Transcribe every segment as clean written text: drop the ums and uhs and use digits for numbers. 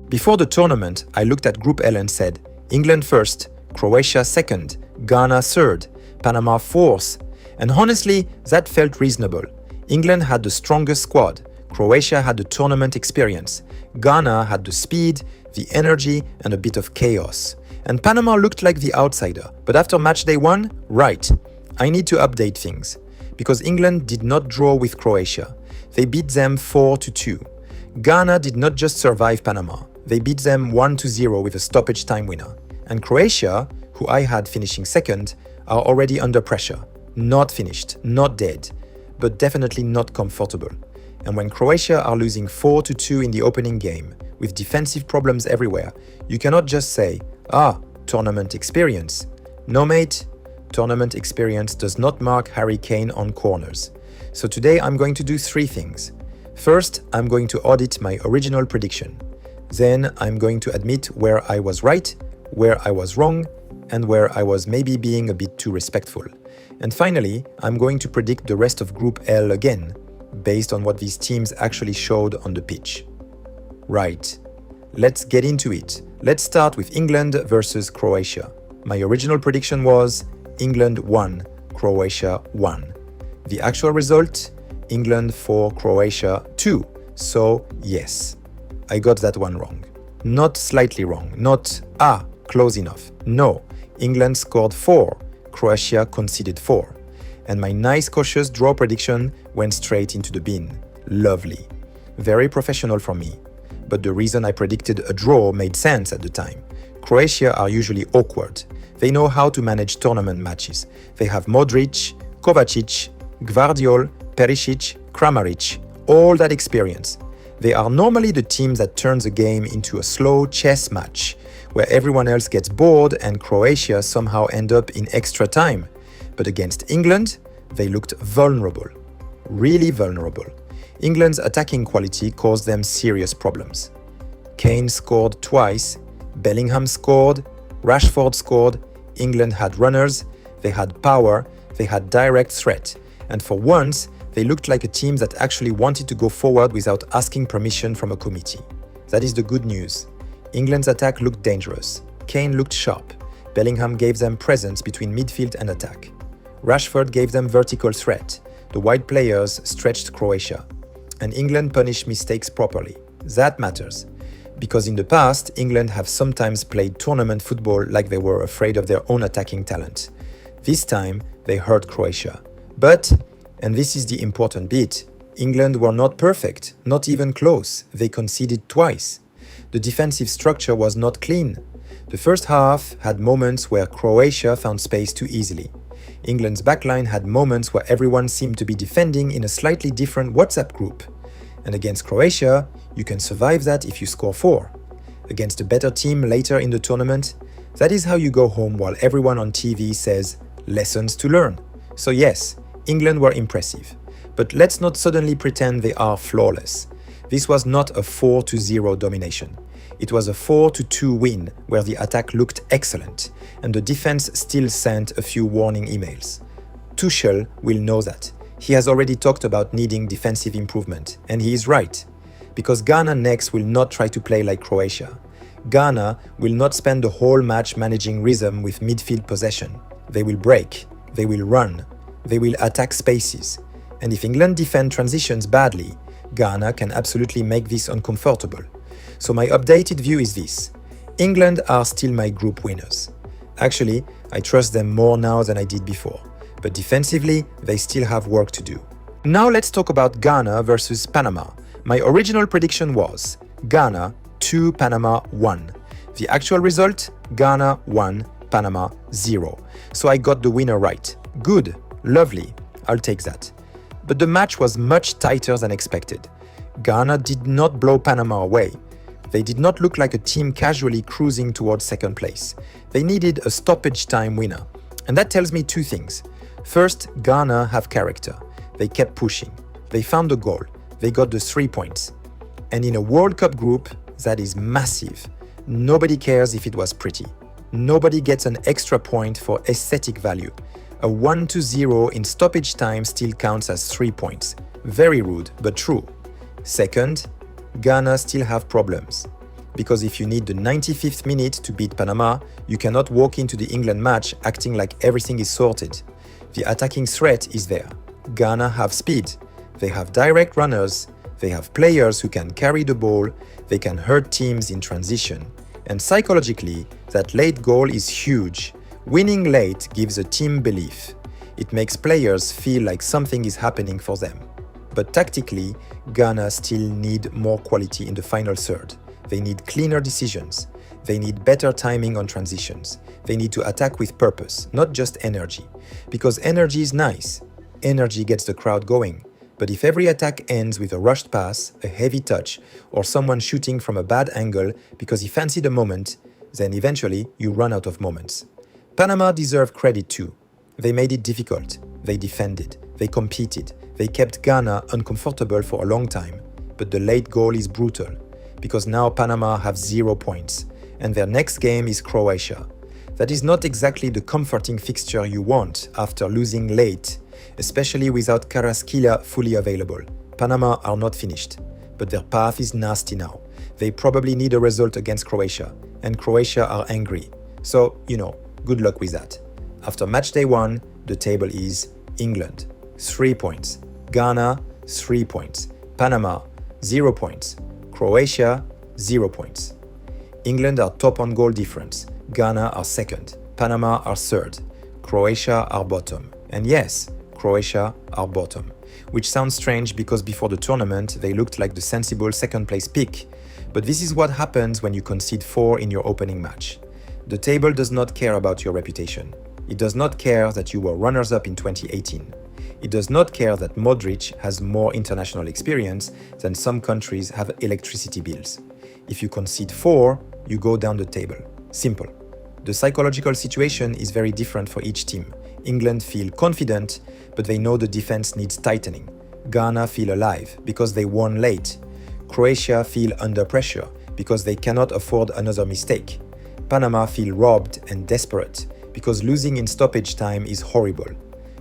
Before the tournament, I looked at Group L and said, England first, Croatia second, Ghana third, Panama fourth. And honestly, that felt reasonable. England had the strongest squad, Croatia had the tournament experience, Ghana had the speed, the energy, and a bit of chaos. And Panama looked like the outsider. But after Matchday 1, right, I need to update things. Because England did not draw with Croatia. They beat them 4-2. Ghana did not just survive Panama. They beat them 1-0 with a stoppage-time winner. And Croatia, who I had finishing second, are already under pressure. Not finished, not dead, but definitely not comfortable. And when Croatia are losing 4-2 in the opening game, with defensive problems everywhere, you cannot just say, tournament experience. No mate, tournament experience does not mark Harry Kane on corners. So today I'm going to do 3 things. First, I'm going to audit my original prediction. Then I'm going to admit where I was right, where I was wrong, and where I was maybe being a bit too respectful. And finally, I'm going to predict the rest of Group L again, based on what these teams actually showed on the pitch. Right, let's get into it. Let's start with England versus Croatia. My original prediction was England 1, Croatia 1. The actual result? England 4, Croatia 2. So yes, I got that one wrong. Not slightly wrong, not close enough. No, England scored 4, Croatia conceded 4. And my nice cautious draw prediction went straight into the bin. Lovely. Very professional from me. But the reason I predicted a draw made sense at the time. Croatia are usually awkward. They know how to manage tournament matches. They have Modric, Kovacic, Gvardiol, Perisic, Kramaric, all that experience. They are normally the team that turns a game into a slow chess match, where everyone else gets bored and Croatia somehow end up in extra time. But against England, they looked vulnerable. Really vulnerable. England's attacking quality caused them serious problems. Kane scored twice, Bellingham scored, Rashford scored, England had runners, they had power, they had direct threat, and for once, they looked like a team that actually wanted to go forward without asking permission from a committee. That is the good news. England's attack looked dangerous, Kane looked sharp, Bellingham gave them presence between midfield and attack. Rashford gave them vertical threat, the wide players stretched Croatia. And England punished mistakes properly. That matters. Because in the past, England have sometimes played tournament football like they were afraid of their own attacking talent. This time, they hurt Croatia. But, and this is the important bit, England were not perfect, not even close. They conceded twice. The defensive structure was not clean. The first half had moments where Croatia found space too easily. England's backline had moments where everyone seemed to be defending in a slightly different WhatsApp group. And against Croatia, you can survive that if you score 4. Against a better team later in the tournament, that is how you go home while everyone on TV says, lessons to learn. So yes, England were impressive. But let's not suddenly pretend they are flawless. This was not a 4-0 domination. It was a 4-2 win where the attack looked excellent and the defense still sent a few warning emails. Tuchel will know that. He has already talked about needing defensive improvement, and he is right. Because Ghana next will not try to play like Croatia. Ghana will not spend the whole match managing rhythm with midfield possession. They will break, they will run, they will attack spaces. And if England defend transitions badly, Ghana can absolutely make this uncomfortable. So my updated view is this. England are still my group winners. Actually, I trust them more now than I did before. But defensively, they still have work to do. Now let's talk about Ghana versus Panama. My original prediction was Ghana 2, Panama 1. The actual result? Ghana 1, Panama 0. So I got the winner right. Good, lovely, I'll take that. But the match was much tighter than expected. Ghana did not blow Panama away. They did not look like a team casually cruising towards second place. They needed a stoppage-time winner. And that tells me 2 things. First, Ghana have character. They kept pushing. They found the goal. They got the 3 points. And in a World Cup group, that is massive. Nobody cares if it was pretty. Nobody gets an extra point for aesthetic value. A 1-0 in stoppage time still counts as 3 points. Very rude, but true. Second, Ghana still have problems. Because if you need the 95th minute to beat Panama, you cannot walk into the England match acting like everything is sorted. The attacking threat is there. Ghana have speed. They have direct runners. They have players who can carry the ball. They can hurt teams in transition. And psychologically, that late goal is huge. Winning late gives a team belief. It makes players feel like something is happening for them. But tactically, Ghana still need more quality in the final third. They need cleaner decisions. They need better timing on transitions. They need to attack with purpose, not just energy. Because energy is nice. Energy gets the crowd going. But if every attack ends with a rushed pass, a heavy touch, or someone shooting from a bad angle because he fancied a moment, then eventually you run out of moments. Panama deserve credit too. They made it difficult. They defended. They competed. They kept Ghana uncomfortable for a long time. But the late goal is brutal. Because now Panama have 0 points. And their next game is Croatia. That is not exactly the comforting fixture you want after losing late, especially without Carrasquilla fully available. Panama are not finished. But their path is nasty now. They probably need a result against Croatia. And Croatia are angry. So, good luck with that. After matchday 1, the table is England, 3 points. Ghana, 3 points. Panama, 0 points. Croatia, 0 points. England are top on goal difference. Ghana are second. Panama are third. Croatia are bottom. And yes, Croatia are bottom. Which sounds strange because before the tournament, they looked like the sensible second place pick. But this is what happens when you concede 4 in your opening match. The table does not care about your reputation. It does not care that you were runners-up in 2018. It does not care that Modric has more international experience than some countries have electricity bills. If you concede 4, you go down the table. Simple. The psychological situation is very different for each team. England feel confident, but they know the defense needs tightening. Ghana feel alive because they won late. Croatia feel under pressure because they cannot afford another mistake. Panama feel robbed and desperate because losing in stoppage time is horrible.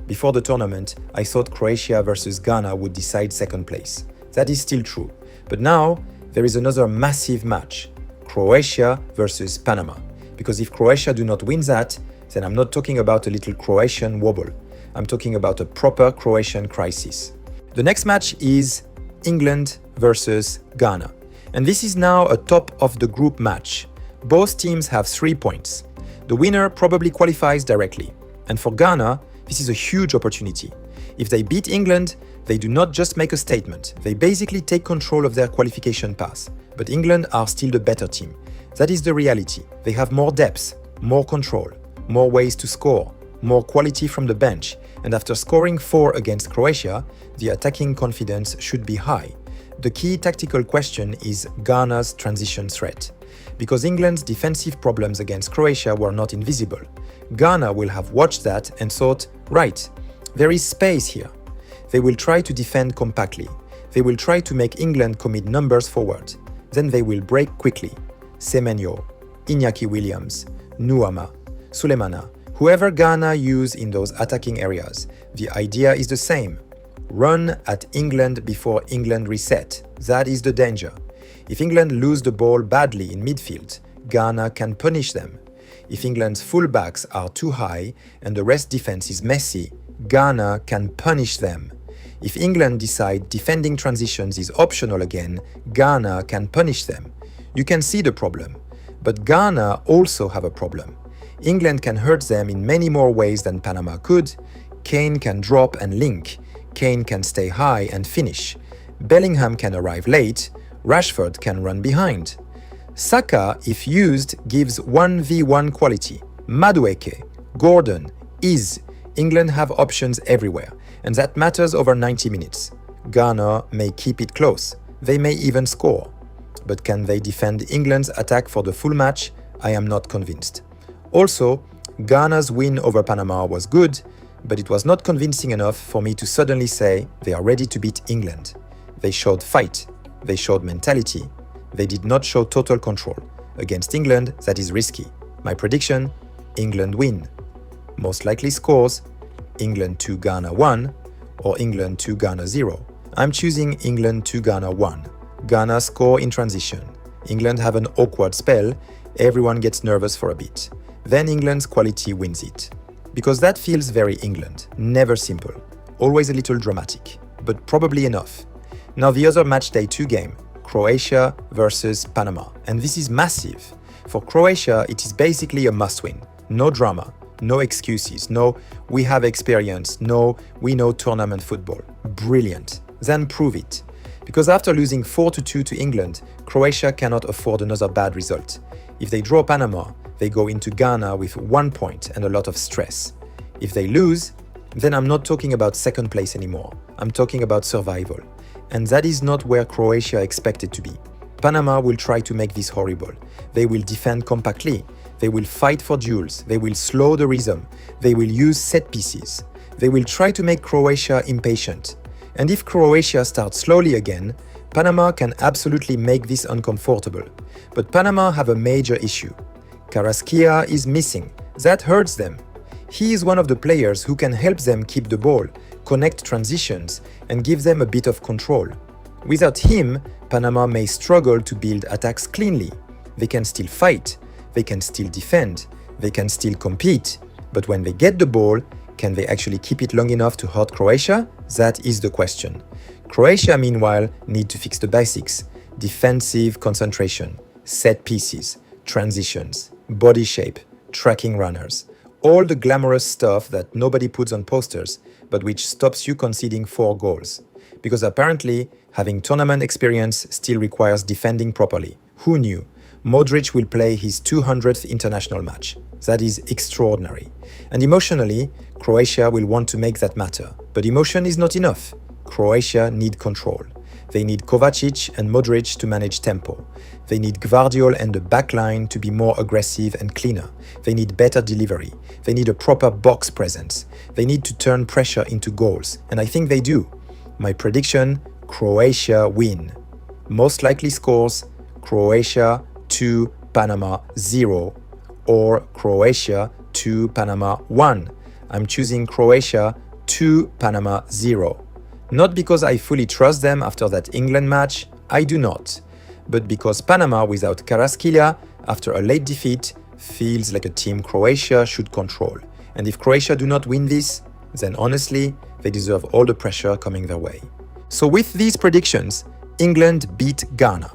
Before the tournament, I thought Croatia versus Ghana would decide second place. That is still true. But now, there is another massive match. Croatia versus Panama. Because if Croatia do not win that, then I'm not talking about a little Croatian wobble. I'm talking about a proper Croatian crisis. The next match is England versus Ghana. And this is now a top of the group match. Both teams have 3 points. The winner probably qualifies directly. And for Ghana, this is a huge opportunity. If they beat England, they do not just make a statement. They basically take control of their qualification path. But England are still the better team. That is the reality. They have more depth, more control, more ways to score, more quality from the bench. And after scoring 4 against Croatia, the attacking confidence should be high. The key tactical question is Ghana's transition threat. Because England's defensive problems against Croatia were not invisible. Ghana will have watched that and thought, right, there is space here. They will try to defend compactly. They will try to make England commit numbers forward. Then they will break quickly. Semenyo, Iñaki Williams, Nuama, Sulemana, whoever Ghana use in those attacking areas, the idea is the same. Run at England before England reset. That is the danger. If England lose the ball badly in midfield, Ghana can punish them. If England's fullbacks are too high and the rest defense is messy, Ghana can punish them. If England decide defending transitions is optional again, Ghana can punish them. You can see the problem. But Ghana also have a problem. England can hurt them in many more ways than Panama could. Kane can drop and link. Kane can stay high and finish. Bellingham can arrive late. Rashford can run behind. Saka, if used, gives 1v1 quality. Madueke, Gordon, England have options everywhere, and that matters over 90 minutes. Ghana may keep it close. They may even score. But can they defend England's attack for the full match? I am not convinced. Also, Ghana's win over Panama was good, but it was not convincing enough for me to suddenly say they are ready to beat England. They showed fight. They showed mentality. They did not show total control. Against England, that is risky. My prediction, England win. Most likely scores, England 2, Ghana 1, or England 2, Ghana 0. I'm choosing England 2, Ghana 1. Ghana score in transition. England have an awkward spell, everyone gets nervous for a bit. Then England's quality wins it. Because that feels very England, never simple, always a little dramatic, but probably enough. Now the other Matchday 2 game, Croatia versus Panama, and this is massive. For Croatia, it is basically a must-win. No drama, no excuses, no we have experience, no we know tournament football. Brilliant. Then prove it. Because after losing 4-2 to England, Croatia cannot afford another bad result. If they draw Panama, they go into Ghana with 1 point and a lot of stress. If they lose, then I'm not talking about second place anymore. I'm talking about survival. And that is not where Croatia expected to be. Panama will try to make this horrible. They will defend compactly. They will fight for duels. They will slow the rhythm. They will use set pieces. They will try to make Croatia impatient. And if Croatia starts slowly again, Panama can absolutely make this uncomfortable. But Panama have a major issue. Carrasquilla is missing. That hurts them. He is one of the players who can help them keep the ball, connect transitions, and give them a bit of control. Without him, Panama may struggle to build attacks cleanly. They can still fight, they can still defend, they can still compete. But when they get the ball, can they actually keep it long enough to hurt Croatia? That is the question. Croatia, meanwhile, need to fix the basics. Defensive concentration, set pieces, transitions, body shape, tracking runners. All the glamorous stuff that nobody puts on posters, but which stops you conceding 4 goals. Because apparently, having tournament experience still requires defending properly. Who knew? Modric will play his 200th international match. That is extraordinary. And emotionally, Croatia will want to make that matter. But emotion is not enough. Croatia need control. They need Kovacic and Modric to manage tempo. They need Gvardiol and the backline to be more aggressive and cleaner. They need better delivery. They need a proper box presence. They need to turn pressure into goals. And I think they do. My prediction, Croatia win. Most likely scores, Croatia 2, Panama 0, or Croatia 2, Panama 1. I'm choosing Croatia 2, Panama 0. Not because I fully trust them after that England match, I do not. But because Panama without Carrasquilla, after a late defeat, feels like a team Croatia should control. And if Croatia do not win this, then honestly, they deserve all the pressure coming their way. So with these predictions, England beat Ghana.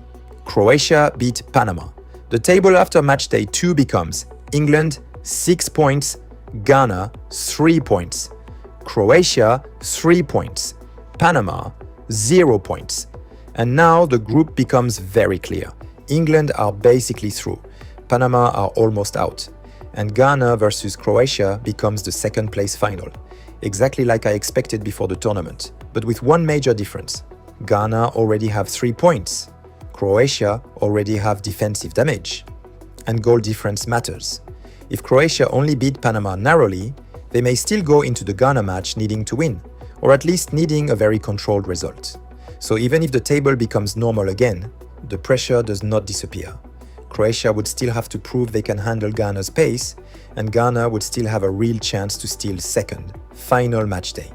Croatia beat Panama. The table after Matchday 2 becomes England 6 points, Ghana 3 points, Croatia 3 points, Panama 0 points. And now the group becomes very clear. England are basically through. Panama are almost out. And Ghana versus Croatia becomes the second place final. Exactly like I expected before the tournament, but with one major difference. Ghana already have 3 points. Croatia already have defensive damage. And goal difference matters. If Croatia only beat Panama narrowly, they may still go into the Ghana match needing to win, or at least needing a very controlled result. So even if the table becomes normal again, the pressure does not disappear. Croatia would still have to prove they can handle Ghana's pace, and Ghana would still have a real chance to steal second, final matchday.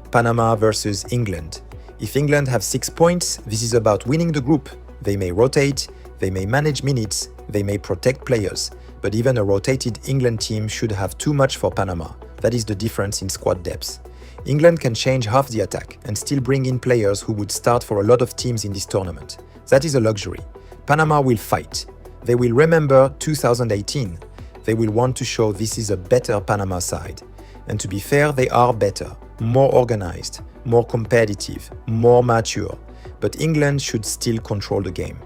Panama versus England. If England have 6 points, this is about winning the group. They may rotate, they may manage minutes, they may protect players, but even a rotated England team should have too much for Panama. That is the difference in squad depth. England can change half the attack and still bring in players who would start for a lot of teams in this tournament. That is a luxury. Panama will fight. They will remember 2018. They will want to show this is a better Panama side. And to be fair, they are better, more organized, more competitive, more mature. But England should still control the game.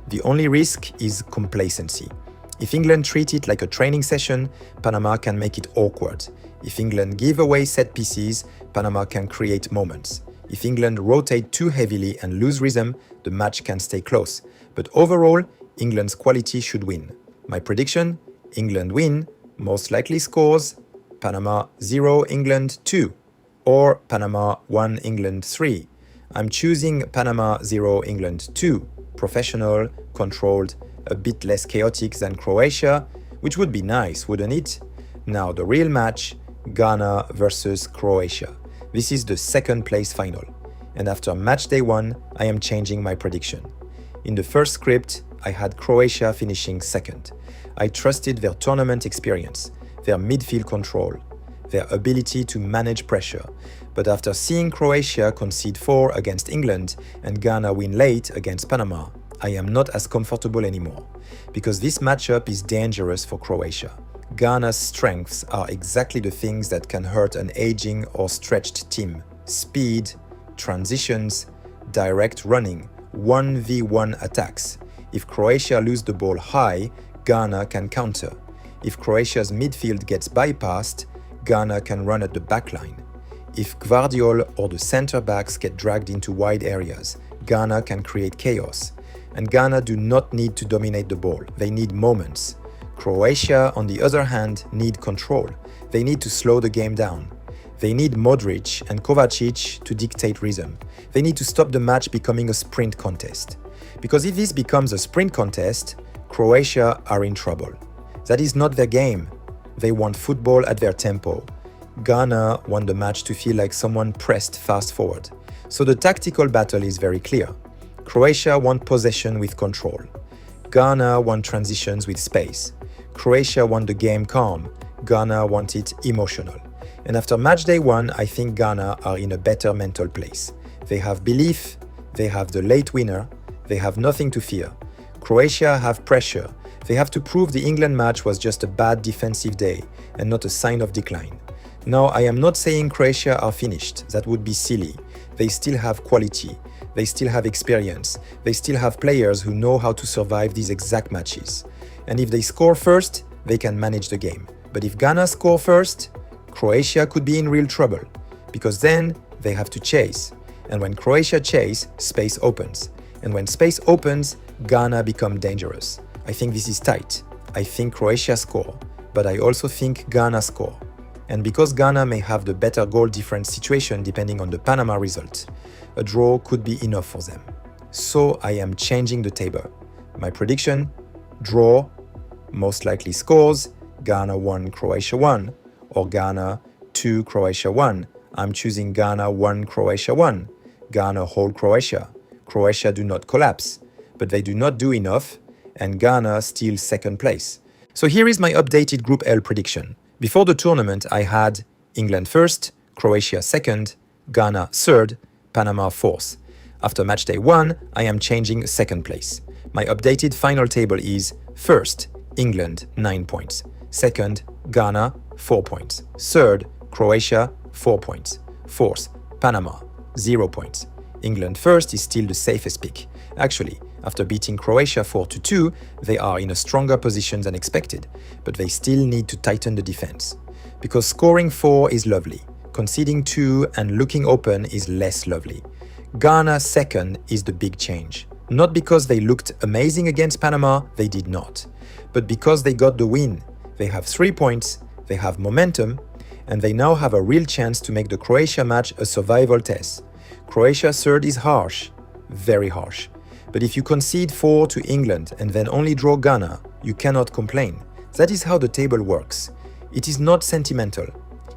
The only risk is complacency. If England treat it like a training session, Panama can make it awkward. If England give away set pieces, Panama can create moments. If England rotate too heavily and lose rhythm, the match can stay close. But overall, England's quality should win. My prediction, England win, most likely scores, Panama 0, England 2, or Panama 1, England 3. I'm choosing Panama 0, England 2, professional, controlled, a bit less chaotic than Croatia, which would be nice, wouldn't it? Now the real match, Ghana versus Croatia. This is the second place final. And after match day 1, I am changing my prediction. In the first script, I had Croatia finishing second. I trusted their tournament experience, their midfield control, their ability to manage pressure. But after seeing Croatia concede 4 against England and Ghana win late against Panama, I am not as comfortable anymore, because this matchup is dangerous for Croatia. Ghana's strengths are exactly the things that can hurt an aging or stretched team: speed, transitions, direct running, 1v1 attacks. If Croatia lose the ball high, Ghana can counter. If Croatia's midfield gets bypassed, Ghana can run at the backline. If Gvardiol or the centre-backs get dragged into wide areas, Ghana can create chaos. And Ghana do not need to dominate the ball, they need moments. Croatia, on the other hand, need control. They need to slow the game down. They need Modric and Kovacic to dictate rhythm. They need to stop the match becoming a sprint contest. Because if this becomes a sprint contest, Croatia are in trouble. That is not their game. They want football at their tempo. Ghana want the match to feel like someone pressed fast forward. So the tactical battle is very clear. Croatia want possession with control. Ghana want transitions with space. Croatia want the game calm. Ghana want it emotional. And after match day 1, I think Ghana are in a better mental place. They have belief, they have the late winner, they have nothing to fear. Croatia have pressure. They have to prove the England match was just a bad defensive day and not a sign of decline. Now, I am not saying Croatia are finished. That would be silly. They still have quality. They still have experience. They still have players who know how to survive these exact matches. And if they score first, they can manage the game. But if Ghana score first, Croatia could be in real trouble, because then they have to chase. And when Croatia chase, space opens. And when space opens, Ghana become dangerous. I think this is tight. I think Croatia score, but I also think Ghana score. And because Ghana may have the better goal difference situation depending on the Panama result, a draw could be enough for them. So I am changing the table. My prediction: draw, most likely scores, Ghana 1, Croatia 1, or Ghana 2, Croatia 1. I'm choosing Ghana 1, Croatia 1. Ghana hold Croatia. Croatia do not collapse, but they do not do enough, and Ghana still second place. So here is my updated Group L prediction. Before the tournament, I had England first, Croatia second, Ghana third, Panama fourth. After match day 1, I am changing second place. My updated final table is: first, England 9 points, second, Ghana 4 points, third, Croatia 4 points, fourth, Panama 0 points. England first is still the safest pick. Actually, after beating Croatia 4-2, they are in a stronger position than expected, but they still need to tighten the defense. Because scoring 4 is lovely, conceding 2 and looking open is less lovely. Ghana second is the big change. Not because they looked amazing against Panama, they did not, but because they got the win. They have 3 points, they have momentum, and they now have a real chance to make the Croatia match a survival test. Croatia third is harsh, very harsh. But if you concede 4 to England and then only draw Ghana, you cannot complain. That is how the table works. It is not sentimental.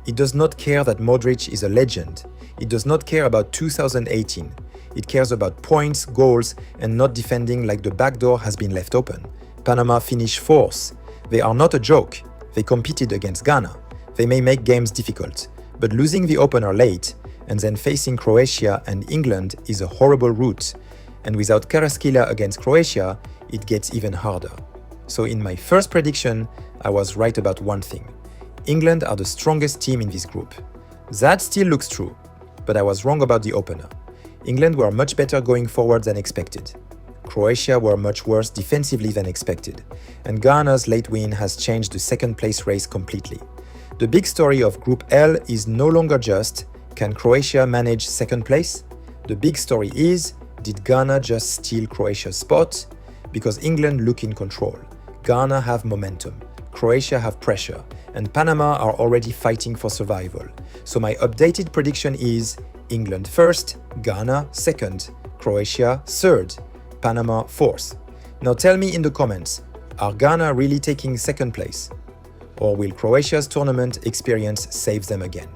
It does not care that Modric is a legend. It does not care about 2018. It cares about points, goals, and not defending like the back door has been left open. Panama finished fourth. They are not a joke. They competed against Ghana. They may make games difficult, but losing the opener late and then facing Croatia and England is a horrible route. And without Karaskila against Croatia, it gets even harder. So in my first prediction, I was right about one thing. England are the strongest team in this group. That still looks true, but I was wrong about the opener. England were much better going forward than expected. Croatia were much worse defensively than expected. And Ghana's late win has changed the second place race completely. The big story of Group L is no longer just, can Croatia manage second place? The big story is, did Ghana just steal Croatia's spot? Because England look in control. Ghana have momentum. Croatia have pressure. And Panama are already fighting for survival. So my updated prediction is England first, Ghana second, Croatia third, Panama fourth. Now tell me in the comments, are Ghana really taking second place? Or will Croatia's tournament experience save them again?